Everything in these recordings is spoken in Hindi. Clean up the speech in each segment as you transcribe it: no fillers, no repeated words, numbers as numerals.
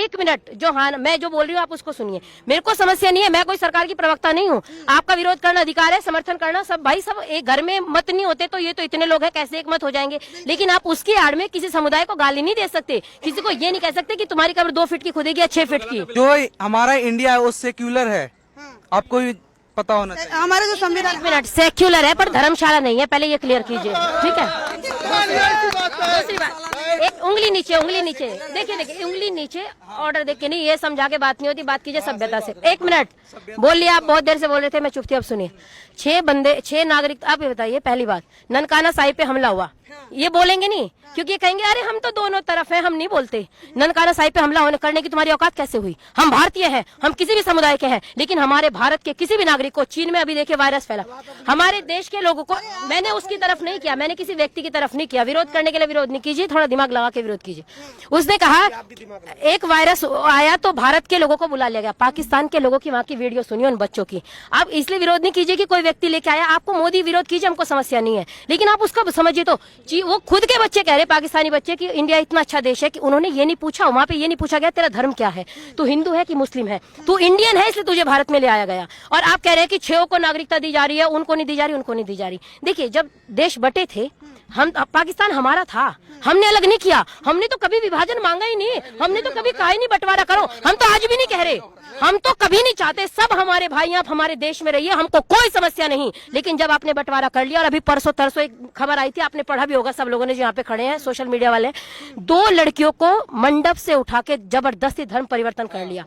एक मिनट, जो हाँ मैं जो बोल रही हूँ आप उसको सुनिए। मेरे को समस्या नहीं है, मैं कोई सरकार की प्रवक्ता नहीं हूँ। आपका विरोध करना अधिकार है, समर्थन करना सब भाई, सब एक घर में मत नहीं होते तो ये तो इतने लोग हैं कैसे एक मत हो जाएंगे। लेकिन आप उसकी आड़ में किसी समुदाय को गाली नहीं दे सकते, किसी को ये नहीं कह सकते कि तुम्हारी कब्र 2 फीट की खुदेगी या 6 फीट की। जो हमारा इंडिया है वो सेक्युलर है, आपको भी पता होना चाहिए। हमारा जो संविधान, एक मिनट, सेक्युलर है पर धर्मशाला नहीं है, पहले ये क्लियर कीजिए, ठीक है। दूसरी बात, एक उंगली नीचे, उंगली नीचे, देखिए देखिए उंगली नीचे, ऑर्डर देख के नहीं, ये समझा के बात नहीं होती, बात कीजिए सभ्यता से। 1 मिनट बोल लिया, आप बहुत देर से बोल रहे थे, मैं चुप थी, अब सुनिए। 6 नागरिक, आप ये बताइए, पहली बात ननकाना साहिब पे हमला हुआ, ये बोलेंगे नहीं क्योंकि ये कहेंगे अरे हम तो दोनों तरफ हैं, हम नहीं बोलते। ननकाना साहिब पे हमला होने करने की तुम्हारी औकात कैसे हुई? हम भारतीय हैं, हम किसी भी समुदाय के हैं, लेकिन हमारे भारत के किसी भी नागरिक को, चीन में अभी देखिए वायरस फैला, हमारे देश के लोगों को, मैंने उसकी तरफ नहीं किया, मैंने किसी व्यक्ति की तरफ नहीं किया, विरोध करने के लिए विरोध नहीं कीजिए, थोड़ा दिमाग लगा के विरोध कीजिए। उसने कहा एक वायरस आया तो भारत के लोगों को बुला लिया गया, पाकिस्तान के लोगों की वहां की वीडियो सुनिए उन बच्चों की। आप इसलिए विरोध नहीं कीजिए कि कोई व्यक्ति लेके आया, आपको मोदी विरोध कीजिए, हमको समस्या नहीं है, लेकिन आप उसका समझिए तो वो खुद के बच्चे कह रहे, पाकिस्तानी बच्चे, कि इंडिया इतना अच्छा देश है कि उन्होंने ये नहीं पूछा, वहां पे ये नहीं पूछा गया तेरा धर्म क्या है, तू हिंदू है कि मुस्लिम है, तू इंडियन है इसलिए तुझे भारत में ले आया गया। और आप कह रहे हैं कि 6 को नागरिकता दी जा रही है, उनको नहीं दी जा रही, उनको नहीं दी जा रही। देखिए जब देश बटे थे, हम पाकिस्तान हमारा था, हमने अलग नहीं किया, हमने तो कभी विभाजन मांगा ही नहीं, हमने तो कभी कहा ही नहीं बंटवारा करो, हम तो आज भी नहीं कह रहे, हम तो कभी नहीं चाहते, सब हमारे भाई आप हमारे देश में रहिए, हमको कोई समस्या नहीं। लेकिन जब आपने बंटवारा कर लिया, और अभी परसों तरसों एक खबर आई थी, आपने पढ़ा भी होगा सब लोगों ने जो यहाँ पे खड़े हैं सोशल मीडिया वाले, 2 लड़कियों को मंडप से उठा के जबरदस्ती धर्म परिवर्तन कर लिया।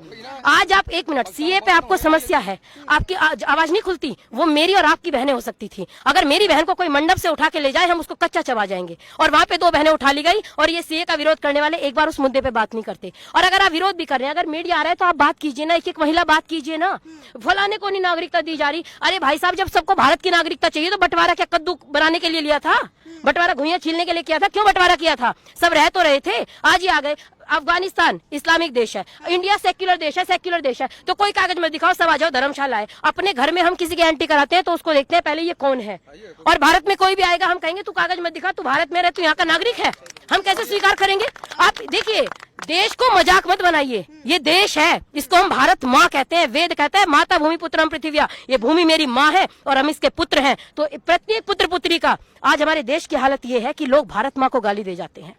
आज आप 1 मिनट, सीए पे आपको समस्या है, आपकी आवाज नहीं खुलती, वो मेरी और आपकी बहनें हो सकती थी। अगर मेरी बहन को कोई मंडप से उठा के ले जाए, हम उसको कच्चा चबा जाएंगे। और वहां पे 2 बहनें उठा ली गई, और ये सीए का विरोध करने वाले एक बार उस मुद्दे पे बात नहीं करते। और अगर आप विरोध भी कर रहे हैं, अगर मीडिया आ रहा है तो आप बात कीजिए ना, एक महिला बात कीजिए ना, फलाने को नहीं नागरिकता दी जा रही। अरे भाई साहब, जब सबको भारत की नागरिकता चाहिए तो बंटवारा क्या कद्दू बनाने के लिए लिया था? बंटवारा घुइयां छीलने के लिए किया था? क्यों बंटवारा किया था? सब रह तो रहे थे, आज ही आ गए। अफगानिस्तान इस्लामिक देश है, इंडिया सेक्युलर देश है, सेक्युलर देश है, तो कोई कागज मत दिखाओ, सब आ जाओ धर्मशाला है। अपने घर में हम किसी की एंट्री कराते हैं तो उसको देखते हैं पहले ये कौन है, और भारत में कोई भी आएगा हम कहेंगे तू कागज मत दिखा, तू भारत में रहे, तू यहाँ का नागरिक है, हम कैसे स्वीकार करेंगे? आप देखिए, देश को मजाक मत बनाइए, ये देश है, इसको हम भारत माँ कहते हैं, वेद कहता है माता भूमि पुत्रम पृथिव्या, ये भूमि मेरी माँ है और हम इसके पुत्र हैं। तो प्रत्येक पुत्र पुत्री का, आज हमारे देश की हालत ये है कि लोग भारत माँ को गाली दे जाते हैं,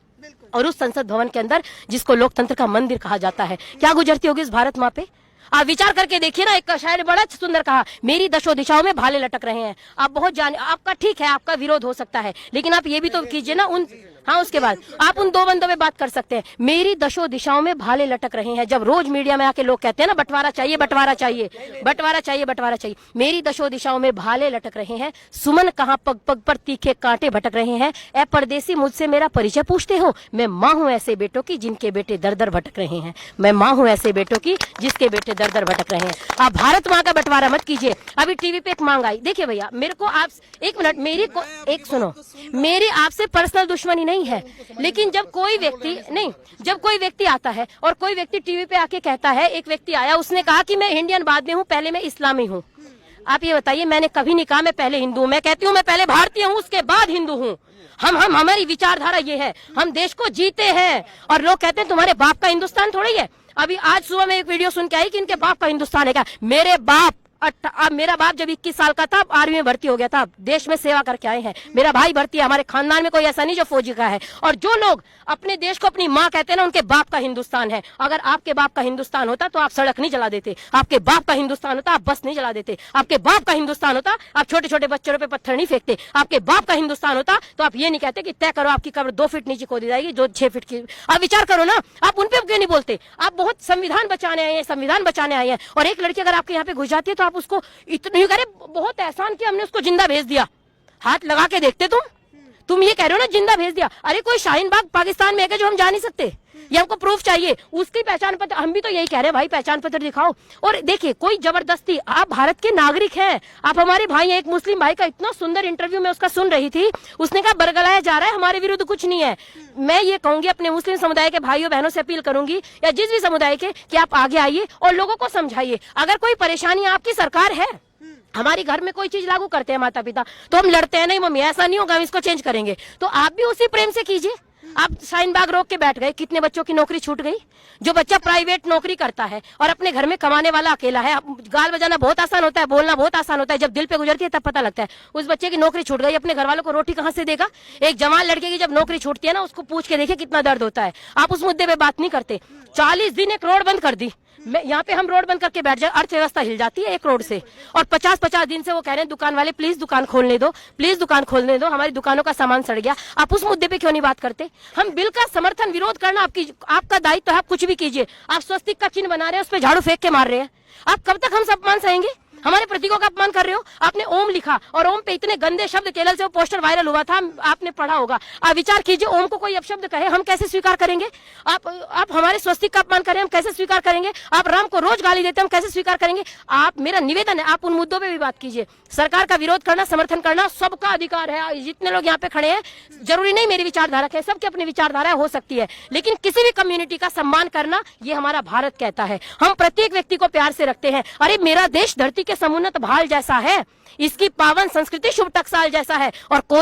और उस संसद भवन के अंदर जिसको लोकतंत्र का मंदिर कहा जाता है, क्या गुजरती होगी इस भारत माँ पे? आप विचार करके देखिए ना, एक शायर बड़ा सुंदर कहा, मेरी दशो दिशाओं में भाले लटक रहे हैं। आप बहुत जाने, आपका ठीक है, आपका विरोध हो सकता है, लेकिन आप ये भी तो कीजिए ना उन, हाँ उसके बाद आप उन 2 बंदों में बात कर सकते हैं, मेरी दशो दिशाओं में भाले लटक रहे हैं। जब रोज मीडिया में आके लोग कहते हैं ना बंटवारा चाहिए, बंटवारा चाहिए, बंटवारा चाहिए, बंटवारा चाहिए, मेरी दशो दिशाओं में भाले लटक रहे हैं, सुमन कहाँ पग पग पर तीखे कांटे भटक रहे हैं। ए परदेसी मुझसे मेरा परिचय पूछते हो, मैं माँ हूँ ऐसे बेटों की जिनके बेटे दर दर भटक रहे हैं, मैं माँ हूँ ऐसे बेटों की जिसके बेटे दर दर भटक रहे हैं। आप भारत माँ का बंटवारा मत कीजिए। अभी टीवी पे एक मांग आई, देखिए भैया, मेरे को आप 1 मिनट, मेरी को एक सुनो, मेरी आपसे पर्सनल दुश्मनी नहीं है, लेकिन जब कोई व्यक्ति नहीं, जब कोई व्यक्ति आता है और कोई व्यक्ति टीवी पे आके कहता है, एक व्यक्ति आया उसने कहा कि मैं इंडियन बाद में हूँ, पहले मैं इस्लामी हूँ। आप ये बताइए, मैंने कभी नहीं कहा मैं पहले हिंदू हूँ, मैं कहती हूँ मैं पहले भारतीय हूँ उसके बाद हिंदू हूँ। हम हमारी विचारधारा ये है, हम देश को जीते हैं। और लोग कहते हैं तुम्हारे बाप का हिंदुस्तान थोड़ा ही है। अभी आज सुबह में एक वीडियो सुन के आई कि इनके बाप का हिंदुस्तान है क्या? मेरे बाप, अब मेरा बाप जब 21 साल का था आर्मी में भर्ती हो गया था, देश में सेवा करके आए हैं, मेरा भाई भर्ती है, हमारे खानदान में कोई ऐसा नहीं जो फौजी का है। और जो लोग अपने देश को अपनी माँ कहते हैं ना, उनके बाप का हिंदुस्तान है। अगर आपके बाप का हिंदुस्तान होता तो आप सड़क नहीं जला देते, आपके बाप का हिंदुस्तान होता आप बस नहीं जला देते, आपके बाप का हिंदुस्तान होता आप छोटे छोटे बच्चों पे पत्थर नहीं फेंकते, आपके बाप का हिंदुस्तान होता तो आप ये नहीं कहते कि तय करो आपकी कब्र 2 फीट नीचे खोदी जाएगी, जो 6 फीट की। आप विचार करो ना, आप उन पे क्यों नहीं बोलते? आप बहुत संविधान बचाने आए हैं, संविधान बचाने आए हैं, और एक लड़की अगर आपके यहाँ पे घुस जाती है तो आप उसको नहीं करे, बहुत एहसान किया हमने, उसको जिंदा भेज दिया। हाथ लगा के देखते तुम ये कह रहे हो ना जिंदा भेज दिया। अरे कोई शाहीन बाग पाकिस्तान में है जो हम जा नहीं सकते? ये हमको प्रूफ चाहिए, उसकी पहचान पत्र। हम भी तो यही कह रहे हैं भाई, पहचान पत्र दिखाओ। और देखिए कोई जबरदस्ती, आप भारत के नागरिक हैं, आप हमारे भाई हैं। एक मुस्लिम भाई का इतना सुंदर इंटरव्यू में उसका सुन रही थी, उसने कहा बरगलाया जा रहा है, हमारे विरुद्ध कुछ नहीं है। मैं ये कहूंगी अपने मुस्लिम समुदाय के भाइयों बहनों से अपील करूंगी, या जिस भी समुदाय के, कि आप आगे आइए और लोगों को समझाइए। अगर कोई परेशानी, आपकी सरकार है, हमारी घर में कोई चीज लागू करते हैं माता पिता, तो हम लड़ते हैं नहीं मम्मी ऐसा नहीं होगा, हम इसको चेंज करेंगे, तो आप भी उसी प्रेम से कीजिए। आप शाहीन बाग रोक के बैठ गए, कितने बच्चों की नौकरी छूट गई। जो बच्चा प्राइवेट नौकरी करता है और अपने घर में कमाने वाला अकेला है, गाल बजाना बहुत आसान होता है, बोलना बहुत आसान होता है, जब दिल पे गुजरती है तब पता लगता है। उस बच्चे की नौकरी छूट गई, अपने घर वालों को रोटी कहाँ से देगा। एक जवान लड़के की जब नौकरी छूटती है ना, उसको पूछ के देखिए कितना दर्द होता है। आप उस मुद्दे पे बात नहीं करते। 40 दिन एक रोड बंद कर दी, मैं यहाँ पे हम रोड बंद करके बैठ जाए, अर्थव्यवस्था हिल जाती है एक रोड से। और 50-50 दिन से वो कह रहे हैं दुकान वाले प्लीज दुकान खोलने दो, प्लीज दुकान खोलने दो, हमारी दुकानों का सामान सड़ गया। आप उस मुद्दे पे क्यों नहीं बात करते। हम बिल का समर्थन विरोध करना आपका दायित्व है, आप कुछ भी कीजिए। आप स्वस्तिक का चिन्ह बना रहे हैं, उस पर झाड़ू फेंक के मार रहे हैं। आप कब तक हम सब अपमान सहेंगे। हमारे प्रतीकों का अपमान कर रहे हो। आपने ओम लिखा और ओम पे इतने गंदे शब्द केरल से वो पोस्टर वायरल हुआ था, आपने पढ़ा होगा। आप विचार कीजिए, ओम को कोई अपशब्द कहे हम कैसे स्वीकार करेंगे। आप हमारे स्वस्तिक का अपमान करें हम कैसे स्वीकार करेंगे। आप राम को रोज गाली देते हम कैसे स्वीकार करेंगे। आप, मेरा निवेदन है, आप उन मुद्दों पे भी बात कीजिए। सरकार का विरोध करना, समर्थन करना सबका अधिकार है। जितने लोग यहाँ पे खड़े हैं, जरूरी नहीं मेरी विचारधारा है, सबकी अपनी विचारधारा हो सकती है, लेकिन किसी भी कम्युनिटी का सम्मान करना ये हमारा भारत कहता है। हम प्रत्येक व्यक्ति को प्यार से रखते हैं। अरे मेरा देश धरती के समुन्नत भाल जैसा है, इसकी पावन संस्कृति शुभ टकसाल जैसा है, और कोई